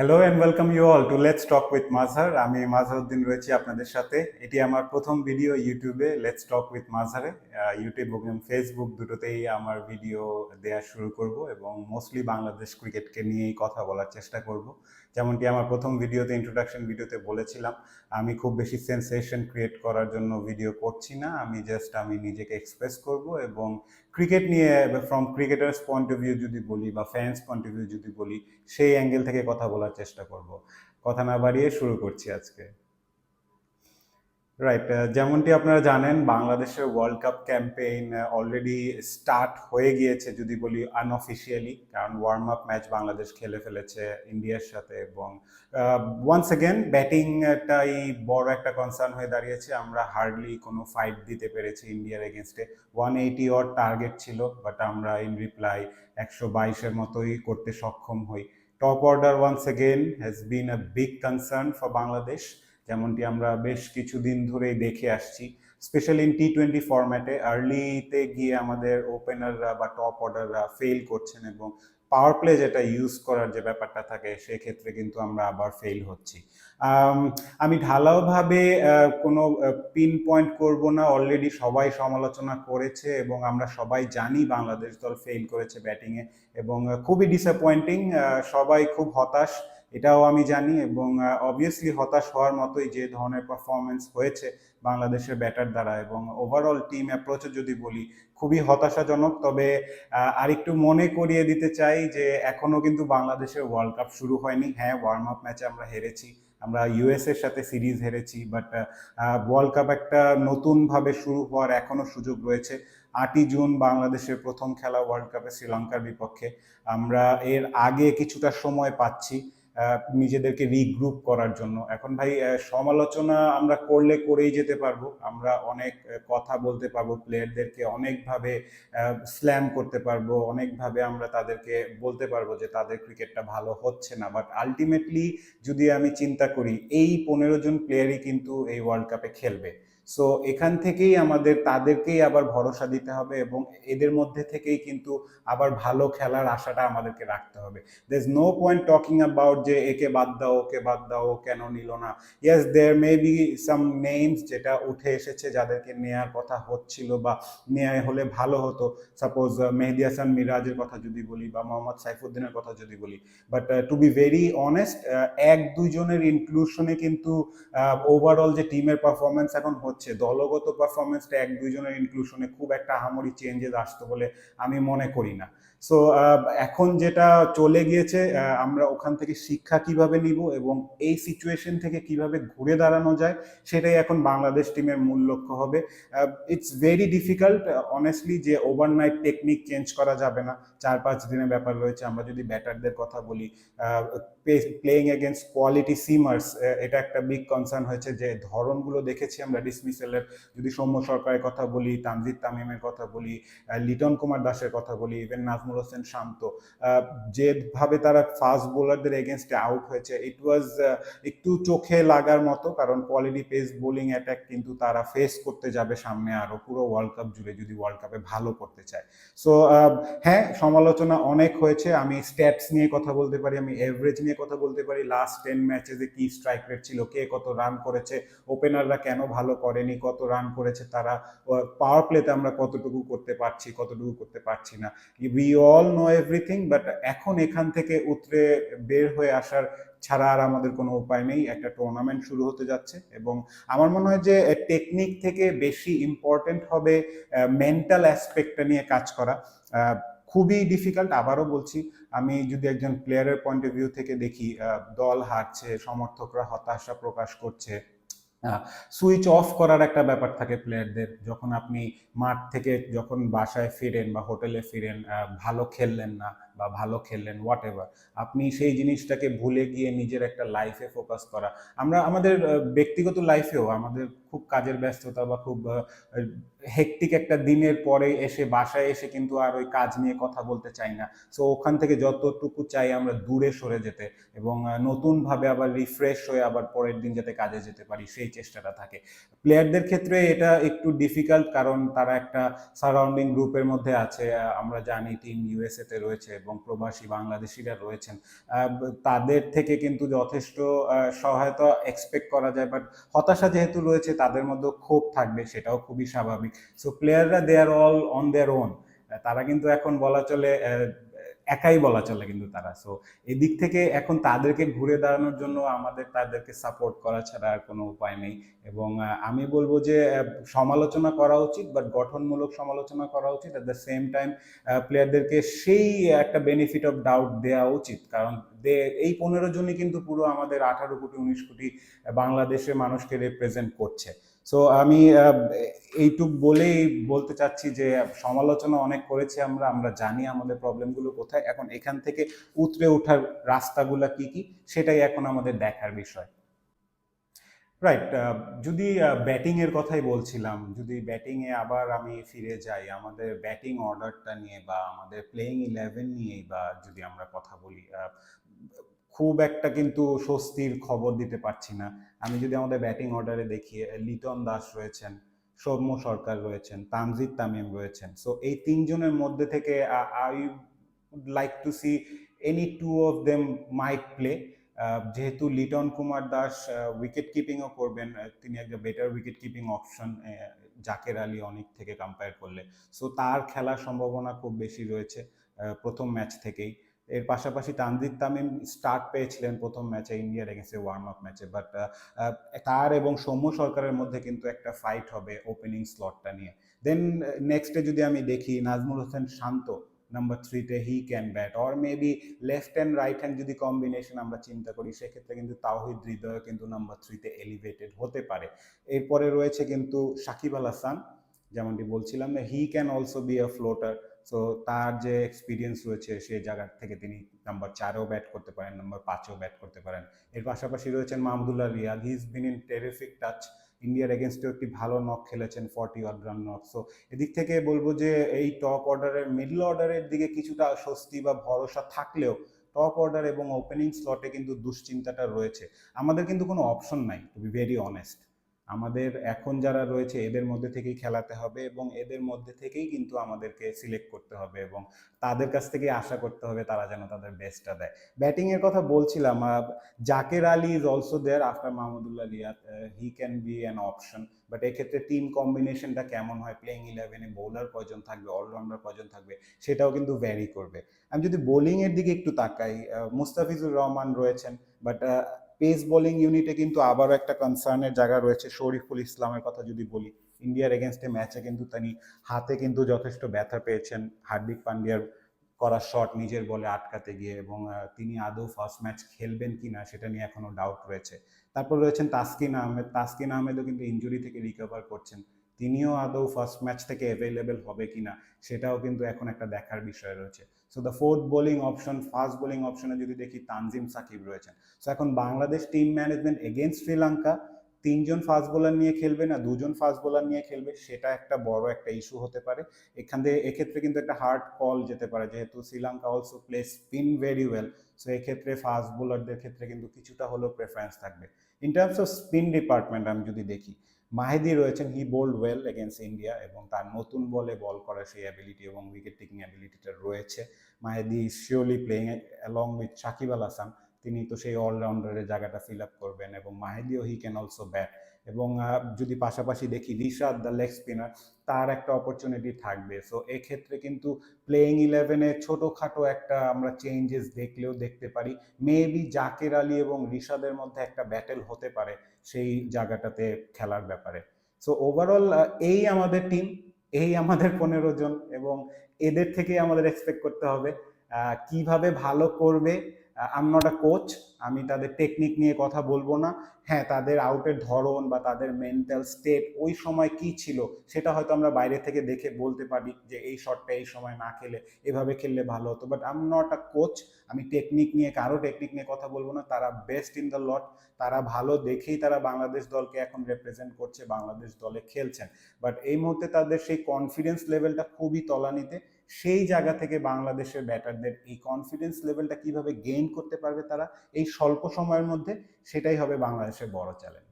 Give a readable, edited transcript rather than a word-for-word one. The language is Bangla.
Hello and welcome you all to let's talk with Mazhar. আমি মাজহারউদ্দিন রয়েছি আপনাদের সাথে। এটি আমার প্রথম ভিডিও ইউটিউবে লেটস টক উইথ মাজহারে। ইউটিউব এবং ফেসবুক দুটোতেই আমার ভিডিও দেওয়া শুরু করব এবং মোস্টলি বাংলাদেশ ক্রিকেটকে নিয়েই কথা বলার চেষ্টা করব। যেমনটি আমার প্রথম ভিডিওতে ইন্ট্রোডাকশন ভিডিওতে বলেছিলাম, আমি খুব বেশি সেন্সেশন ক্রিয়েট করার জন্য ভিডিও করছি না। আমি নিজেকে এক্সপ্রেস করব এবং ক্রিকেট নিয়ে from cricketers point of view যদি বলি বা ফ্যান্স পয়েন্ট অফ ভিউ যদি বলি, সেই অ্যাঙ্গেল থেকে কথা বলার চেষ্টা করব। কথা না বাড়িয়ে শুরু করছি আজকে। রাইট, যেমনটি আপনারা জানেন, বাংলাদেশের world cup campaign already start হয়ে গিয়েছে যদি বলি আনঅফিসিয়ালি, কারণ ওয়ার্ম আপ ম্যাচ বাংলাদেশ খেলে ফেলেছে ইন্ডিয়ার সাথে এবং ওয়ান্স অ্যাগেন ব্যাটিংটাই বড় একটা কনসার্ন হয়ে দাঁড়িয়েছে। আমরা হার্ডলি কোনো ফাইট দিতে পেরেছি ইন্ডিয়ার এগেনস্টে। 180 ওর টার্গেট ছিল, বাট আমরা ইন রিপ্লাই 122-এর মতোই করতে সক্ষম হই। Top order once again has been a big concern for Bangladesh, যেমনটি আমরা বেশ কিছুদিন ধরেই দেখে আসছি। স্পেশালি ইন টি-20 ফরম্যাটে আর্লিতে গিয়ে আমাদের ওপেনাররা বা টপ অর্ডাররা ফেল করছেন এবং পাওয়ার প্লে যেটা ইউজ করার যে ব্যাপারটা থাকে সেক্ষেত্রে কিন্তু আমরা আবার ফেল হচ্ছি। আমি ঢালাওভাবে কোনো পিন পয়েন্ট করব না, অলরেডি সবাই সমালোচনা করেছে এবং আমরা সবাই জানি বাংলাদেশ দল ফেল করেছে ব্যাটিংয়ে এবং খুবই ডিসঅ্যাপয়েন্টিং। সবাই খুব হতাশ, এটাও আমি জানি এবং অবভিয়াসলি হতাশ হওয়ার মতোই যে ধরনের পারফরমেন্স হয়েছে বাংলাদেশের ব্যাটার দ্বারা এবং ওভারঅল টিম অ্যাপ্রোচে যদি বলি খুবই হতাশাজনক। তবে আরেকটু মনে করিয়ে দিতে চাই যে এখনো কিন্তু বাংলাদেশের ওয়ার্ল্ড কাপ শুরু হয়নি। হ্যাঁ, ওয়ার্ম আপ ম্যাচে আমরা হেরেছি, আমরা ইউএস এর সাথে সিরিজ হেরেছি, বাট ওয়ার্ল্ড কাপ একটা নতুনভাবে শুরু হওয়ার এখনো সুযোগ রয়েছে। 8ই জুন বাংলাদেশের প্রথম খেলা ওয়ার্ল্ড কাপে শ্রীলঙ্কার বিপক্ষে। আমরা এর আগে কিছুটা সময় পাচ্ছি নিজেদেরকে রিগ্রুপ করার জন্য। এখন ভাই, সমালোচনা আমরা করলে করেই যেতে পারবো, আমরা অনেক কথা বলতে পারবো, প্লেয়ারদেরকে অনেকভাবে স্ল্যাম করতে পারবো, অনেকভাবে আমরা তাদেরকে বলতে পারবো যে তাদের ক্রিকেটটা ভালো হচ্ছে না, বাট আলটিমেটলি যদি আমি চিন্তা করি এই 15 জন প্লেয়ারই কিন্তু এই ওয়ার্ল্ড কাপে খেলবে। সো এখান থেকেই আমাদের তাদেরকেই আবার ভরসা দিতে হবে এবং এদের মধ্যে থেকেই কিন্তু আবার ভালো খেলার আশাটা আমাদেরকে রাখতে হবে। There is no point talking about যে একে বাদ দাও, ওকে বাদ দাও, ও কেন নিল না। Yes, there may be some names যেটা উঠে এসেছে যাদেরকে নেয়ার কথা হচ্ছিল বা নেওয়া হলে ভালো হতো। সাপোজ মেহেদী হাসান মিরাজের কথা যদি বলি বা মোহাম্মদ সাইফুদ্দিনের কথা যদি বলি, but to be very honest, এক দুইজনের ইনক্লুশনে কিন্তু ওভারঅল যে টিমের পারফরমেন্স এখন হচ্ছে, দলগত পারফরমেন্সটা এক দুইজনের ইনক্লুশনে খুব একটা আহামরি চেঞ্জেস আসতো বলে আমি মনে করি না। সো এখন যেটা চলে গিয়েছে, আমরা ওখান থেকে শিক্ষা কিভাবে নিব এবং এই সিচুয়েশন থেকে কিভাবে ঘুরে দাঁড়ানো যায় সেটাই এখন বাংলাদেশ টিমের মূল লক্ষ্য হবে। ইটস ভেরি ডিফিকাল্ট অনেস্টলি যে ওভারনাইট টেকনিক চেঞ্জ করা যাবে না, 4-5 দিনের ব্যাপার রয়েছে। আমরা যদি ব্যাটারদের কথা বলি, প্লেইং এগেনস্ট কোয়ালিটি সিমার্স, এটা একটা বিগ কনসার্ন হয়েছে যে ধরনগুলো দেখেছি আমরা ডিসমিসেলের। যদি সৌম্য সরকারের কথা বলি, তানজিদ তামিমের কথা বলি, লিটন কুমার দাসের কথা বলি, ইভেন নাজমুল হোসেন শান্ত, যেভাবে তারা ফাস্ট বোলারদের এগেনস্টে আউট হয়েছে, ইট ওয়াজ একটু চোখে লাগার মতো, কারণ কোয়ালিটি পেস বোলিং অ্যাটাক কিন্তু তারা ফেস করতে যাবে সামনে আরও পুরো ওয়ার্ল্ড কাপ জুড়ে যদি ওয়ার্ল্ড কাপে ভালো করতে চায়। সো হ্যাঁ, সমালোচনা অনেক হয়েছে। আমি স্ট্যাটস নিয়ে কথা বলতে পারি, আমি এভারেজ নিয়ে কথা বলতে পারি, লাস্ট 10 ম্যাচে যে কি স্ট্রাইক রেট ছিল, কে কত রান করেছে, ওপেনাররা কেন ভালো করেনি, কত রান করেছে তারা, পাওয়ার প্লেতে আমরা কতটুকু করতে পারছি, কতটুকু করতে পারছি না। We all know everything, but এখন এখান থেকে উতরে বের হয়ে আসার ছাড়া আর আমাদের কোনো উপায় নেই। একটা টুর্নামেন্ট শুরু হতে যাচ্ছে এবং আমার মনে হয় যে টেকনিক থেকে বেশি ইম্পর্টেন্ট হবে মেন্টাল অ্যাসপেক্টটা নিয়ে কাজ করা। খুবই ডিফিকাল্ট, আবারও বলছি। আমি যদি একজন প্লেয়ারের পয়েন্ট অফ ভিউ থেকে দেখি, দল হারছে, সমর্থকরা হতাশা প্রকাশ করছে, সুইচ অফ করার একটা ব্যাপার থাকে প্লেয়ারদের। যখন আপনি মাঠ থেকে যখন বাসায় ফিরেন বা হোটেলে ফিরেন, ভালো খেললেন না বা ভালো খেললেন হোয়াট এভার, আপনি সেই জিনিসটাকে ভুলে গিয়ে নিজের একটা লাইফে ফোকাস করা। আমরা আমাদের ব্যক্তিগত লাইফেও আমাদের খুব কাজের ব্যস্ততা বা খুব হেক্টিক একটা দিনের পরে এসে বাসায় এসে কিন্তু আর ওই কাজ নিয়ে কথা বলতে চাই না। সো ওখান থেকে যতটুকু চাই আমরা দূরে সরে যেতে এবং নতুনভাবে আবার রিফ্রেশ হয়ে আবার পরের দিন যাতে কাজে যেতে পারি সেই চেষ্টাটা থাকে। প্লেয়ারদের ক্ষেত্রে এটা একটু ডিফিকাল্ট, কারণ তারা একটা সারাউন্ডিং গ্রুপের মধ্যে আছে। আমরা জানি টিম ইউএসএ তে রয়েছে এবং এবং প্রবাসী বাংলাদেশিরা রয়েছেন, তাদের থেকে কিন্তু যথেষ্ট সহায়তা এক্সপেক্ট করা যায়। বাট হতাশা যেহেতু রয়েছে, তাদের মধ্যে ক্ষোভ থাকবে, সেটাও খুবই স্বাভাবিক। সো প্লেয়াররা দে আর অল অন দেয়ার ওন, তারা কিন্তু এখন বলা চলে একাই বলা চলে কিন্তু তারা। সো এদিক থেকে এখন তাদেরকে ঘুরে দাঁড়ানোর জন্য আমাদের তাদেরকে সাপোর্ট করা ছাড়া আর কোনো উপায় নেই। এবং আমি বলবো যে সমালোচনা করা উচিত, বাট গঠনমূলক সমালোচনা করা উচিত। অ্যাট দ্য সেম টাইম প্লেয়ারদেরকে সেই একটা বেনিফিট অফ ডাউট দেওয়া উচিত, কারণ এই 15 জনই কিন্তু পুরো আমাদের 18 কোটি 19 কোটি বাংলাদেশের মানুষকে রিপ্রেজেন্ট করছে। সো আমি এইটুক বলেই বলতে চাচ্ছি যে সমালোচনা অনেক করেছি আমরা, আমরা জানি আমাদের প্রবলেমগুলো কোথায়, এখন এখান থেকে উতরে ওঠার রাস্তাগুলো কি কি সেটাই এখন আমাদের দেখার বিষয়। রাইট। যদি ব্যাটিং এর কথাই বলছিলাম, যদি ব্যাটিং এ আবার আমি ফিরে যাই, আমাদের ব্যাটিং অর্ডারটা নিয়ে বা আমাদের প্লেইং 11 নিয়েই বা যদি আমরা কথা বলি, খুব একটা কিন্তু স্বস্তির খবর দিতে পারছি না। আমি যদি আমাদের ব্যাটিং অর্ডারে দেখি, লিটন দাস রয়েছেন, সৌম্য সরকার রয়েছেন, তানজিদ তামিম রয়েছেন। সো এই তিনজনের মধ্যে থেকে I would like to see any two of them might play. যেহেতু লিটন কুমার দাস উইকেট কিপিংও করবেন, তিনি একটা better wicket keeping option Jaker Ali অনেক থেকে কম্পেয়ার করলে। সো তার খেলার সম্ভাবনা খুব বেশি রয়েছে প্রথম ম্যাচ থেকেই। এর পাশাপাশি তানজিদ তামিম স্টার্ট পেয়েছিলেন প্রথম ম্যাচে ইন্ডিয়ার এগেন্সে ওয়ার্ম আপ ম্যাচে, বাট তার এবং সৌম্য সরকারের মধ্যে কিন্তু একটা ফাইট হবে ওপেনিং স্লটটা নিয়ে। দেন নেক্সটে যদি আমি দেখি, নাজমুল হোসেন শান্ত নাম্বার 3-তে he can bat, or maybe left hand right hand যদি কম্বিনেশন আমরা চিন্তা করি, সেক্ষেত্রে কিন্তু তাওহিদ হৃদয় কিন্তু নাম্বার 3-তে এলিভেটেড হতে পারে। এরপরে রয়েছে কিন্তু সাকিব আল হাসান, যেমনটি বলছিলাম, হি can also be a floater. So তার যে এক্সপিরিয়েন্স রয়েছে সেই জায়গা থেকে তিনি নাম্বার 4-এও ব্যাট করতে পারেন, নাম্বার 5-এও ব্যাট করতে পারেন। এর পাশাপাশি রয়েছেন Mahmudullah Riyad, he is been in terrific touch, ইন্ডিয়ার এগেনস্টেও একটি ভালো নক খেলেছেন, 40 অড রান নক। সো এদিক থেকে বলবো যে এই টপ অর্ডারের মিডল অর্ডারের দিকে কিছুটা স্বস্তি বা ভরসা থাকলেও টপ অর্ডার এবং ওপেনিং স্লটে কিন্তু দুশ্চিন্তাটা রয়েছে। আমাদের কিন্তু কোনো অপশন নাই, টু বি ভেরি অনেস্ট। আমাদের এখন যারা রয়েছে এদের মধ্যে থেকেই খেলাতে হবে এবং এদের মধ্যে থেকেই কিন্তু আমাদেরকে সিলেক্ট করতে হবে এবং তাদের কাছ থেকে আশা করতে হবে তারা যেন তাদের বেস্টটা দেয়। ব্যাটিং এর কথা বলছিলাম, Jaker Ali is also there after Mahmudullah Riyad, he can be an option. But এক্ষেত্রে টিম কম্বিনেশনটা কেমন হয়, প্লেইং 11-এ বোলার কয়জন থাকবে, অলরাউন্ডার কয়জন থাকবে, সেটাও কিন্তু ভ্যারি করবে। আমি যদি বোলিং এর দিকে একটু তাকাই, মুস্তাফিজুর রহমান রয়েছেন, বাট পেস বোলিং ইউনিটে কিন্তু আবারও একটা কনসার্নের জায়গা রয়েছে। শরীফুল ইসলামের কথা যদি বলি, ইন্ডিয়ার এগেনস্টে ম্যাচে কিন্তু তিনি হাতে কিন্তু যথেষ্ট ব্যথা পেয়েছেন হার্দিক পান্ডিয়ার করা শট নিজের বলে আটকাতে গিয়ে, এবং তিনি আদৌ ফার্স্ট ম্যাচ খেলবেন কিনা সেটা নিয়ে এখনো ডাউট রয়েছে। তারপর রয়েছেন তাসকিন আহমেদ, তাসকিন আহমেদও কিন্তু ইনজুরি থেকে রিকভার করছেন, তিনিও আদৌ ফার্স্ট ম্যাচ থেকে অ্যাভেলেবেল হবে কিনা সেটাও কিন্তু এখন একটা দেখার বিষয় রয়েছে। So the fourth bowling option, first bowling অপশনে যদি দেখি তানজিম সাকিব রয়েছেন। সো এখন Bangladesh team management against Sri Lanka 3জন ফাস্ট বোলার নিয়ে খেলবে না 2জন ফাস্ট বোলার নিয়ে খেলবে, সেটা একটা বড় একটা ইস্যু হতে পারে। এক্ষেত্রে কিন্তু একটা হার্ড কল যেতে পারে, যেহেতু Sri Lanka also play spin very well. So এক্ষেত্রে ফাস্ট বোলারদের ক্ষেত্রে কিন্তু কিছুটা হলেও প্রেফারেন্স থাকবে। In terms off spin department আমি যদি দেখি, মাহেদি রয়েছেন, হি বোল্ড ওয়েল এগেনস্ট ইন্ডিয়া এবং তার নতুন বলে বল করার সেই অ্যাবিলিটি এবং উইকেট টেকিং অ্যাবিলিটিটা রয়েছে। Mahedi surely playing along with Sakib Al Hasan, তিনি তো সেই অলরাউন্ডারের জায়গাটা ফিল আপ করবেন এবং মাহেদিও হি ক্যান অলসো ব্যাট। এবং যদি পাশাপাশি দেখি রিশাদ দ্য লেগ স্পিনার, তার একটা অপরচুনিটি থাকবে। সো এক্ষেত্রে কিন্তু প্লেইং 11-এ ছোটোখাটো একটা আমরা চেঞ্জেস দেখলেও দেখতে পারি, মেবি জাকের আলী এবং রিশাদের মধ্যে একটা ব্যাটেল হতে পারে সেই জায়গাটাতে খেলার ব্যাপারে। সো ওভারঅল এই আমাদের টিম, এই আমাদের 15 জন, এবং এদের থেকেই আমাদের এক্সপেক্ট করতে হবে কিভাবে ভালো করবে। I am not a coach, আমি তাদের টেকনিক নিয়ে কথা বলবো না। হ্যাঁ, তাদের আউটের ধরন বা তাদের মেন্টাল স্টেট ওই সময় কি ছিল সেটা হয়তো আমরা বাইরে থেকে দেখে বলতে পারি যে এই শটটা এই সময় না খেলে এভাবে খেললে ভালো হতো, but I am not a coach. আমি টেকনিক নিয়ে কারো টেকনিক নিয়ে কথা বলবো না। তারা বেস্ট ইন দ্য লট, তারা ভালো দেখেই তারা বাংলাদেশ দলকে এখন রিপ্রেজেন্ট করছে, বাংলাদেশ দলে খেলছেন। বাট এই মুহূর্তে তাদের সেই কনফিডেন্স লেভেলটা খুবই তলানিতে। সেই জায়গা থেকে বাংলাদেশের ব্যাটারদের এই কনফিডেন্স লেভেলটা কিভাবে গেইন করতে পারবে তারা এই স্বল্প সময়ের মধ্যে, সেটাই হবে বাংলাদেশের বড় চ্যালেঞ্জ।